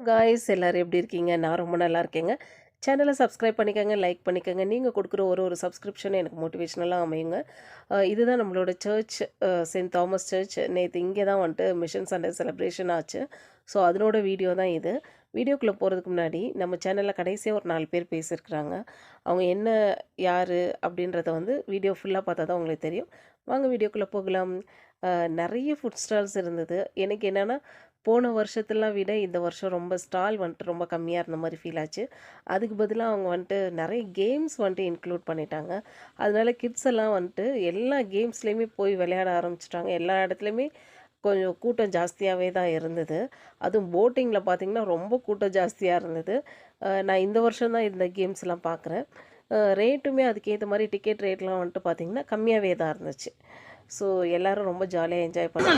Guys எல்லாரும் எப்படி இருக்கீங்க? நான் ரொம்ப நல்லா இருக்கேங்க. சேனலை சப்ஸ்கிரைப் பண்ணிக்கங்க, லைக் பண்ணிக்கங்க. நீங்கள் கொடுக்குற ஒரு சப்ஸ்கிரிப்ஷன் எனக்கு மோட்டிவேஷனலாக அமையுங்க. இதுதான் நம்மளோட சர்ச், செயின்ட் தாமஸ் சர்ச். நேற்று இங்கே தான் வந்துட்டு மிஷன் சண்டே செலிப்ரேஷன் ஆச்சு. ஸோ அதனோட வீடியோ தான் இது. வீடியோக்குள்ளே போகிறதுக்கு முன்னாடி நம்ம சேனலில் கடைசியாக ஒரு 4 பேர் பேசியிருக்கிறாங்க. அவங்க என்ன, யார் அப்படின்றத வந்து வீடியோ ஃபுல்லாக பார்த்தா தான் உங்களுக்கு தெரியும். வாங்க வீடியோக்குள்ளே போகலாம். நிறைய ஃபுட் ஸ்டால்ஸ் இருந்தது. எனக்கு என்னென்னா, போன வருஷத்தெல்லாம் விட இந்த வருஷம் ரொம்ப ஸ்டால் வந்துட்டு ரொம்ப கம்மியாக இருந்த மாதிரி ஃபீல் ஆச்சு. அதுக்கு பதிலாக அவங்க வந்துட்டு நிறைய கேம்ஸ் வந்துட்டு இன்க்ளூட் பண்ணிட்டாங்க. அதனால கிட்ஸ் எல்லாம் வந்துட்டு எல்லா கேம்ஸ்லேயுமே போய் விளையாட ஆரம்பிச்சிட்டாங்க. எல்லா இடத்துலையுமே கொஞ்சம் கூட்டம் ஜாஸ்தியாகவே தான் இருந்தது. அதுவும் போட்டிங்கில் பார்த்திங்கன்னா ரொம்ப கூட்டம் ஜாஸ்தியாக இருந்தது. நான் இந்த வருஷம் தான் இந்த கேம்ஸ்லாம் பார்க்குறேன். ரேட்டுமே அதுக்கேற்ற மாதிரி டிக்கெட் ரேட்லாம் வந்துட்டு பார்த்திங்கன்னா கம்மியாகவே தான் இருந்துச்சு. ஸோ எல்லோரும் ரொம்ப ஜாலியாக என்ஜாய் பண்ணி